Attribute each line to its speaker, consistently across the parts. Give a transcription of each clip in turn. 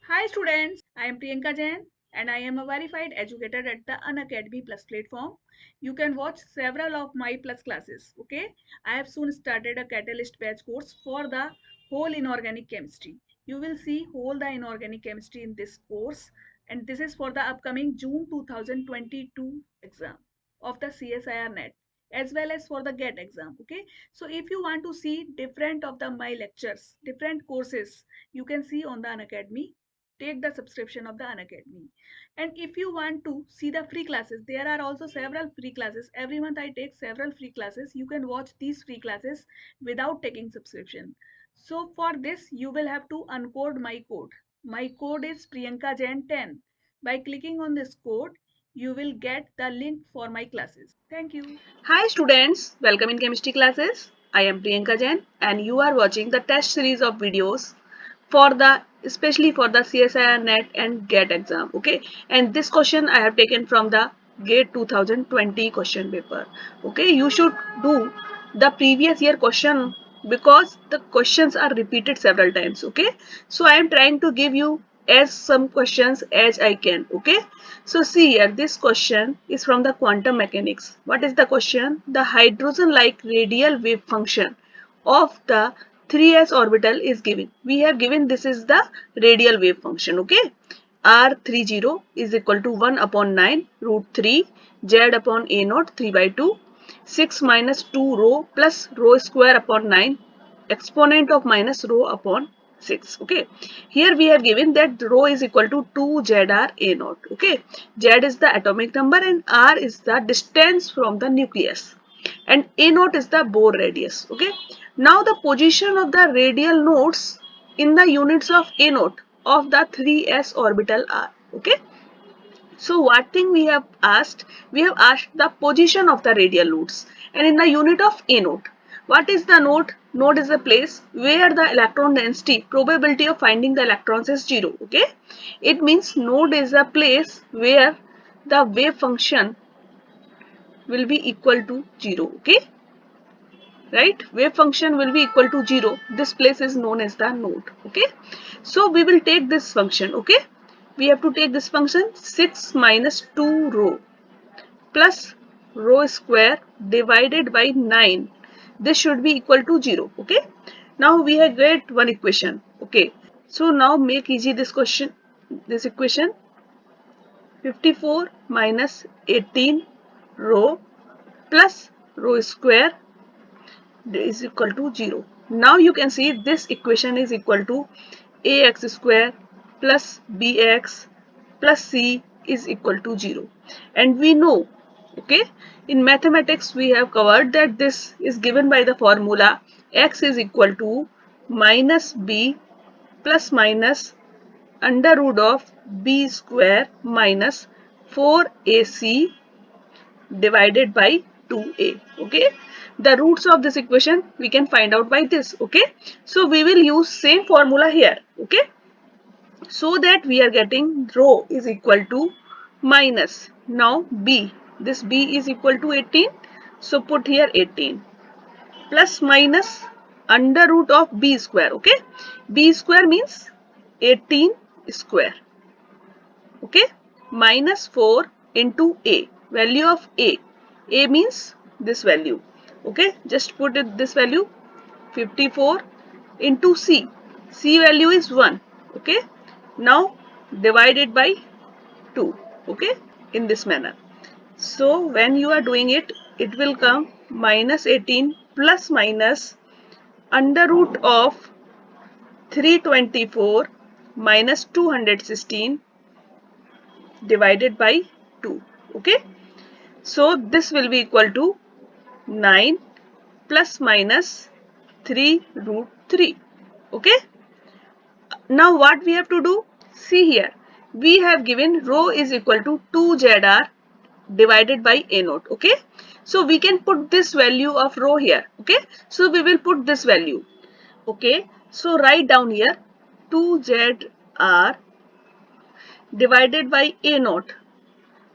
Speaker 1: Hi students, I am Priyanka Jain and I am a verified educator at the Unacademy Plus platform. You can watch several of my Plus classes. Okay, I have soon started a Catalyst batch course for the whole inorganic chemistry. You will see whole the inorganic chemistry in this course, and this is for the upcoming June 2022 exam of the CSIR NET as well as for the GATE exam. Okay, so if you want to see different of the my lectures, different courses, you can see on the Unacademy. Take the subscription of the Unacademy. And if you want to see the free classes, there are also several free classes. Every month I take several free classes. You can watch these free classes without taking subscription. So for this, you will have to uncode my code. My code is Priyanka Jain 10. By clicking on this code, you will get the link for my classes. Thank you. Hi students, welcome in chemistry classes. I am Priyanka Jain and you are watching the test series of videos for the especially for the CSIR NET and GATE exam. Okay, and this question I have taken from the GATE 2020 question paper. Okay, you should do the previous year question because the questions are repeated several times. Okay, so I am trying to give you as some questions as I can. Okay, so see here, this question is from the quantum mechanics. What is the question? The hydrogen like radial wave function of the 3s orbital is given. We have given this is the radial wave function. Okay, r30 is equal to 1 upon 9 root 3 z upon a naught 3 by 2 6 minus 2 rho plus rho square upon 9 exponent of minus rho upon 6. Okay, here we have given that rho is equal to 2 zr a naught. Okay, z is the atomic number and r is the distance from the nucleus and a naught is the Bohr radius. Okay, now the position of the radial nodes in the units of a naught of the 3s orbital are. Okay, so what thing we have asked? We have asked the position of the radial nodes and in the unit of a node. What is the node? Node is a place where the electron density probability of finding the electrons is 0. Okay, it means node is a place where the wave function will be equal to 0. Okay, right, wave function will be equal to 0. This place is known as the node. Okay, so we will take this function. Okay, we have to take this function 6 minus 2 rho plus rho square divided by 9. This should be equal to 0. Okay, now we have get one equation. Okay, so now make easy this question, this equation. 54 minus 18 rho plus rho square is equal to 0. Now you can see this equation is equal to ax square plus bx plus c is equal to 0. And we know, okay, in mathematics we have covered that this is given by the formula x is equal to minus b plus minus under root of b square minus 4ac divided by 2a. Okay, the roots of this equation we can find out by this. Okay, so we will use same formula here. Okay, so that we are getting rho is equal to minus now b, this b is equal to 18, so put here 18 plus minus under root of b square. Okay, b square means 18 square. Okay, minus 4 into a, value of a means this value. Okay, just put it this value 54 into c value is 1. Okay, now divided by 2. Okay, in this manner. So when you are doing it, it will come minus 18 plus minus under root of 324 minus 216 divided by 2. Okay, so this will be equal to 9 plus minus 3 root 3. Okay, now what we have to do? See here, we have given rho is equal to 2 zr divided by a naught. Okay, so we can put this value of rho here. Okay, so we will put this value. Okay, so write down here 2 zr divided by a naught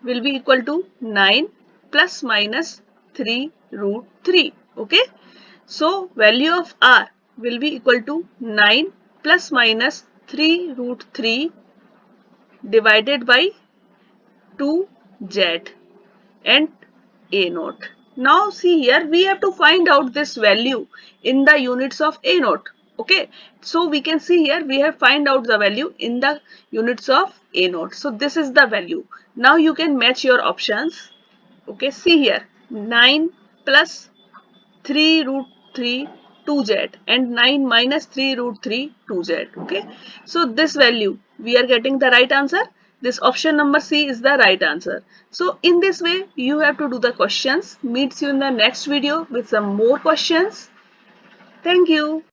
Speaker 1: will be equal to 9 plus minus 3 root 3. Okay, so value of r will be equal to 9 plus minus 3 root 3 divided by 2z and a naught. Now see here, we have to find out this value in the units of a naught. Okay, so we can see here we have find out the value in the units of a naught. So this is the value. Now you can match your options. Okay, see here, 9 plus 3 root 3 2z and 9 minus 3 root 3 2z. Okay, so this value we are getting the right answer. This option number C is the right answer. So in this way you have to do the questions. Meets you in the next video with some more questions. Thank you.